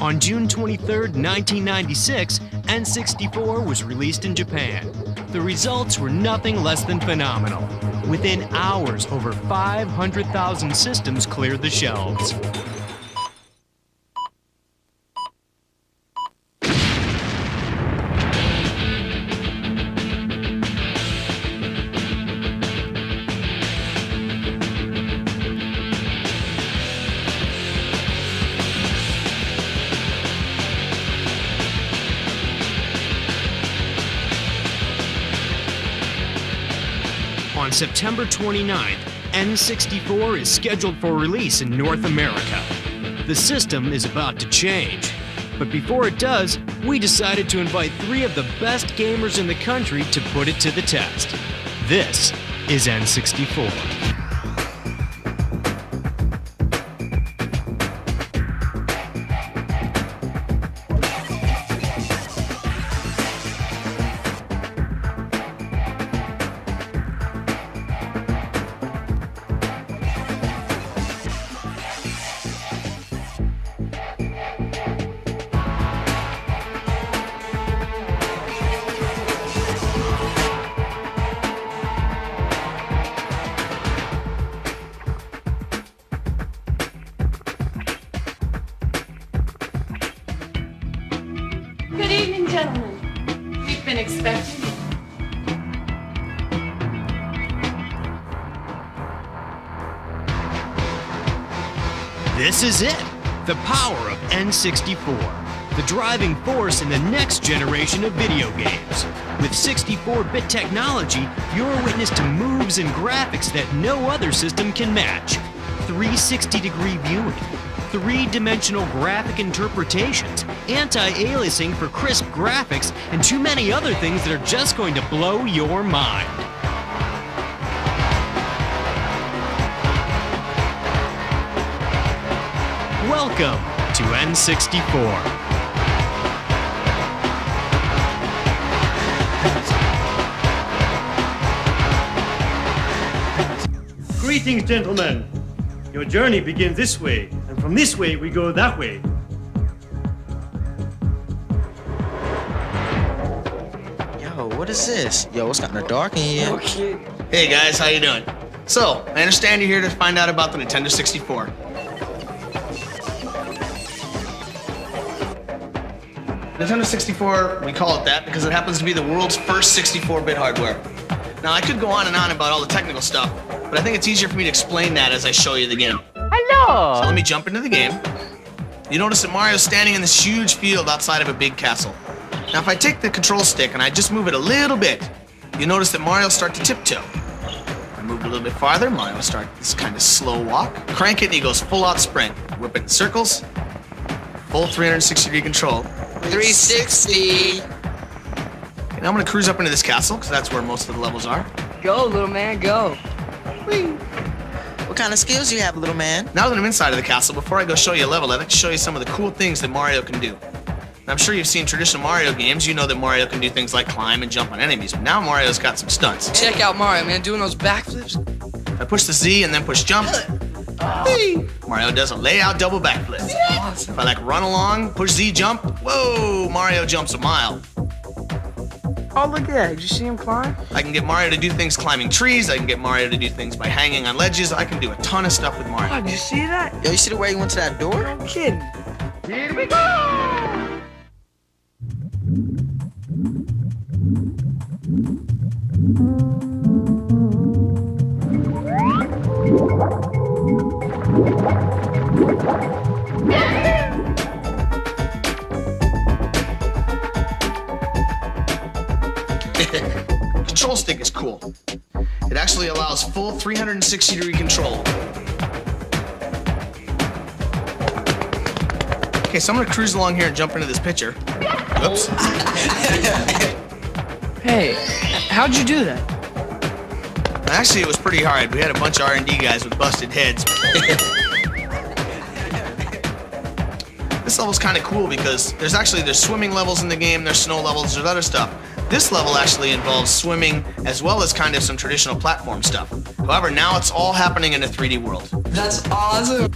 On June 23, 1996, N64 was released in Japan. The results were nothing less than phenomenal. Within hours, over 500,000 systems cleared the shelves. On September 29th, N64 is scheduled for release in North America. The system is about to change. But before it does, we decided to invite 3 of the best gamers in the country to put it to the test. This is N64. Good evening, gentlemen. We've been expecting you. This is it, the power of N64, the driving force in the next generation of video games. With 64-bit technology, you're witness to moves and graphics that no other system can match. 360-degree viewing, 3-dimensional graphic interpretations, anti-aliasing for crisp graphics, and too many other things that are just going to blow your mind. Welcome to N64. Greetings, gentlemen. Your journey begins this way, and from this way we go that way. Yo, what is this? Yo, it's kinda dark in here. Okay. Hey guys, how you doing? So, I understand you're here to find out about the Nintendo 64. Nintendo 64, we call it that because it happens to be the world's first 64-bit hardware. Now, I could go on and on about all the technical stuff, but I think it's easier for me to explain that as I show you the game. Hello! So let me jump into the game. You notice that Mario's standing in this huge field outside of a big castle. Now, if I take the control stick and I just move it a little bit, you notice that Mario will start to tiptoe. If I move it a little bit farther, Mario will start this kind of slow walk. Crank it and he goes full out sprint. Whip it in circles. Full 360-degree control. 360. And I'm gonna cruise up into this castle, because that's where most of the levels are. Go, little man, go. Whee! What kind of skills you have, little man? Now that I'm inside of the castle, before I go show you a level, I'd like to show you some of the cool things that Mario can do. And I'm sure you've seen traditional Mario games. You know that Mario can do things like climb and jump on enemies, but now Mario's got some stunts. Check out Mario, man, doing those backflips. I push the Z and then push jump. Whee! Mario does a layout double backflip. Awesome. If I like run along, push Z, jump, whoa, Mario jumps a mile. Oh, look at that. Did you see him climb? I can get Mario to do things climbing trees. I can get Mario to do things by hanging on ledges. I can do a ton of stuff with Mario. Oh, did you see that? Yo, you see the way you went to that door? No kidding. Here we go! Control stick is cool. It actually allows full 360-degree control. Okay, so I'm gonna cruise along here and jump into this picture. Oops. Hey, how'd you do that? Actually, it was pretty hard. We had a bunch of R&D guys with busted heads. This level's kind of cool because there's swimming levels in the game, there's snow levels, there's other stuff. This level actually involves swimming as well as kind of some traditional platform stuff. However, now it's all happening in a 3D world. That's awesome.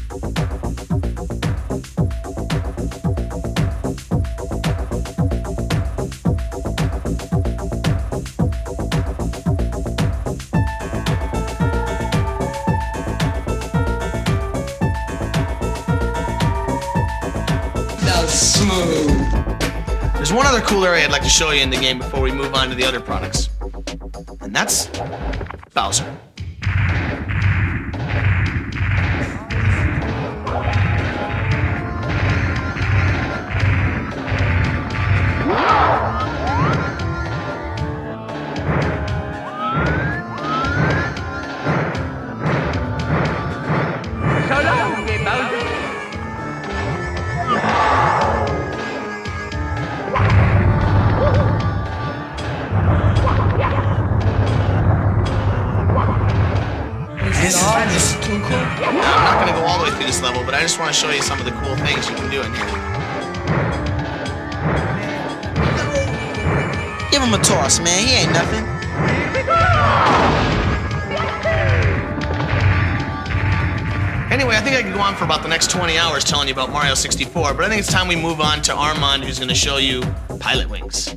Smooth. There's one other cool area I'd like to show you in the game before we move on to the other products. And that's Bowser. This is too cool. I'm not going to go all the way through this level, but I just want to show you some of the cool things you can do in here. Give him a toss, man. He ain't nothing. Anyway, I think I could go on for about the next 20 hours telling you about Mario 64, but I think it's time we move on to Armand, who's going to show you Pilot Wings.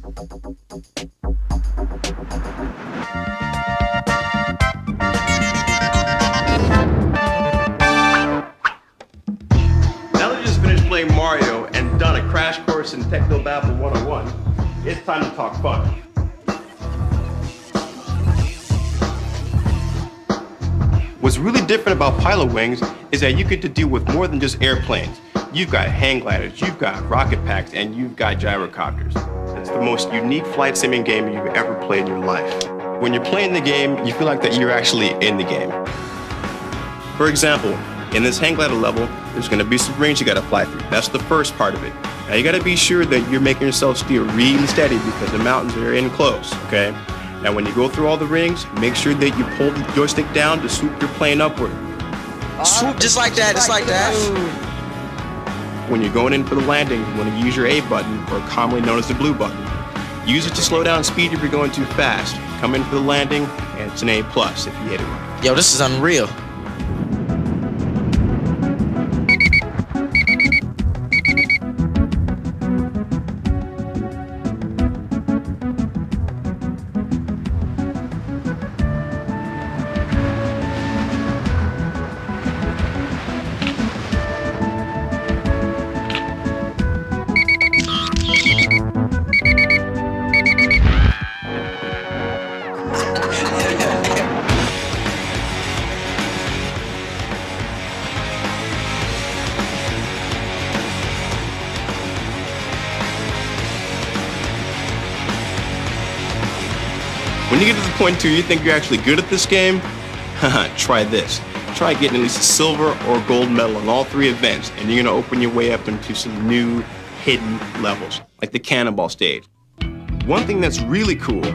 Now that you just finished playing Mario and done a crash course in Techno Babble 101, it's time to talk fun. What's really different about Pilot Wings is that you get to deal with more than just airplanes. You've got hang gliders, you've got rocket packs, and you've got gyrocopters. It's the most unique flight simming game you've ever played in your life. When you're playing the game, you feel like that you're actually in the game. For example, in this hang glider level, there's going to be some rings you got to fly through. That's the first part of it. Now you got to be sure that you're making yourself steer really steady because the mountains are in close, okay? Now when you go through all the rings, make sure that you pull the joystick down to swoop your plane upward. Swoop just like that, just like that. When you're going in for the landing, you want to use your A button, or commonly known as the blue button. Use it to slow down speed if you're going too fast. Come in for the landing, and it's an A+ if you hit it right. Yo, this is unreal. When you get to the point where you think you're actually good at this game, try this. Try getting at least a silver or gold medal in all 3 events, and you're gonna open your way up into some new hidden levels, like the cannonball stage. One thing that's really cool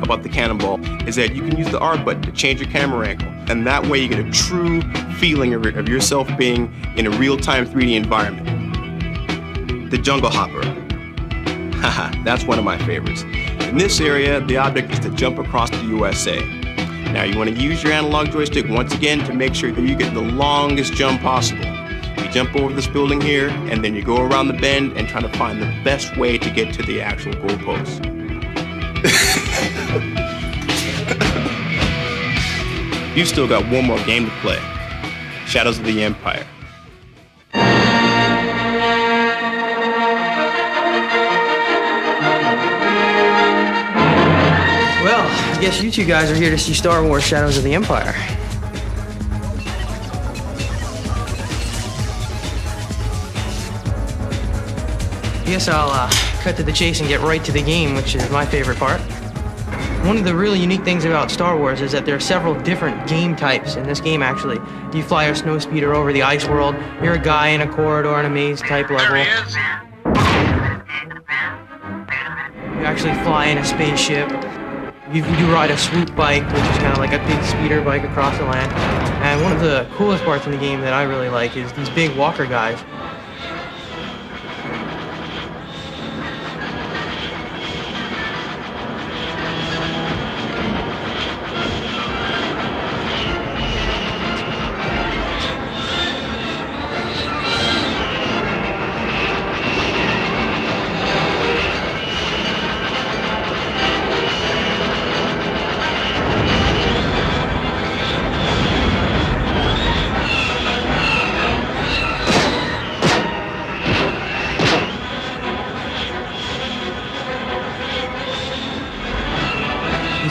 about the cannonball is that you can use the R button to change your camera angle, and that way you get a true feeling of yourself being in a real-time 3D environment. The jungle hopper. Haha, that's one of my favorites. In this area, the object is to jump across the USA. Now you want to use your analog joystick once again to make sure that you get the longest jump possible. You jump over this building here, and then you go around the bend and try to find the best way to get to the actual goalpost. You've still got one more game to play. Shadows of the Empire. Well, I guess you two guys are here to see Star Wars Shadows of the Empire. I guess I'll cut to the chase and get right to the game, which is my favorite part. One of the really unique things about Star Wars is that there are several different game types in this game, actually. You fly a snowspeeder over the ice world, you're a guy in a corridor in a maze type level. You actually fly in a spaceship. You do ride a swoop bike, which is kind of like a big speeder bike across the land. And one of the coolest parts in the game that I really like is these big walker guys.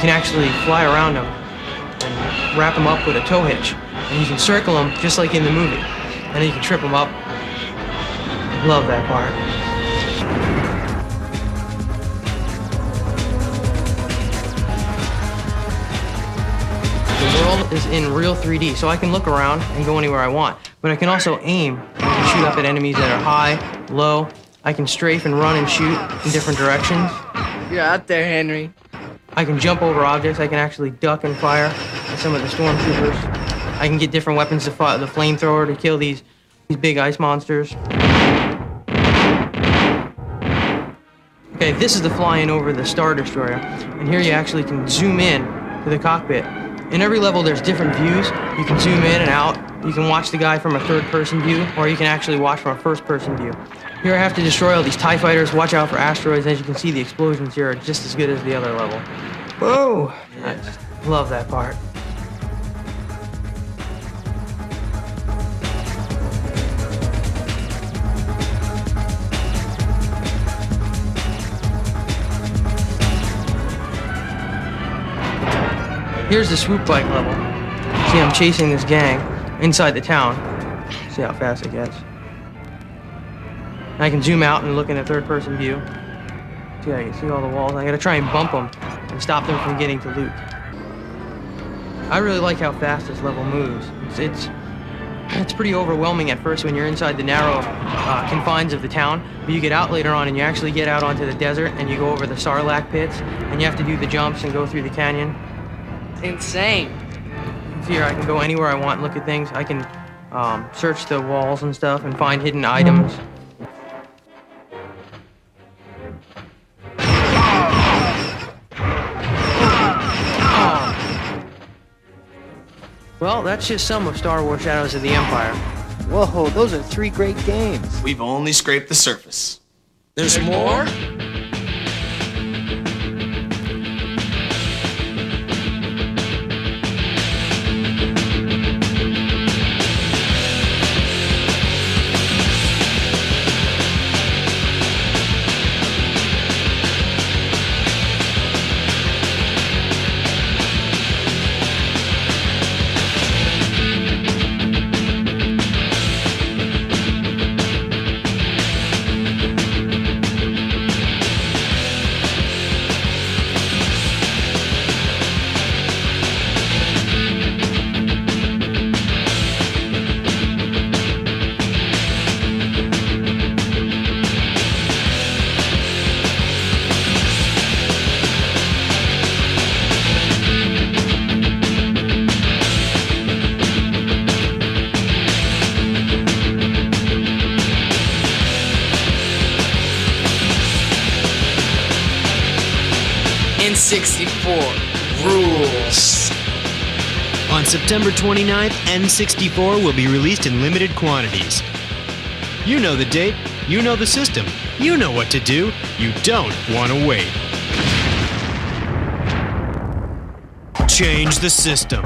can actually fly around them and wrap them up with a tow hitch. And you can circle them just like in the movie. And then you can trip them up. Love that part. The world is in real 3D, so I can look around and go anywhere I want. But I can also aim and shoot up at enemies that are high, low. I can strafe and run and shoot in different directions. You're out there, Henry. I can jump over objects. I can actually duck and fire at some of the stormtroopers. I can get different weapons to fire, the flamethrower to kill these big ice monsters. Okay, this is the flying over the Star Destroyer. And here you actually can zoom in to the cockpit. In every level, there's different views. You can zoom in and out. You can watch the guy from a third-person view, or you can actually watch from a first-person view. Here I have to destroy all these TIE fighters, watch out for asteroids. As you can see, the explosions here are just as good as the other level. Whoa! I just love that part. Here's the swoop bike level. See, I'm chasing this gang inside the town. See how fast it gets. I can zoom out and look in a third-person view. See, I can see all the walls. I gotta try and bump them and stop them from getting to loot. I really like how fast this level moves. It's pretty overwhelming at first when you're inside the narrow confines of the town, but you get out later on and you actually get out onto the desert and you go over the Sarlacc pits and you have to do the jumps and go through the canyon. Insane. Here I can go anywhere I want and look at things. I can search the walls and stuff and find hidden items. Well, that's just some of Star Wars Shadows of the Empire. Whoa, those are 3 great games. We've only scraped the surface. There's more? N64 rules. On September 29th, N64 will be released in limited quantities. You know the date, you know the system, you know what to do, you don't want to wait. Change the system.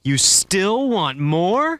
You still want more?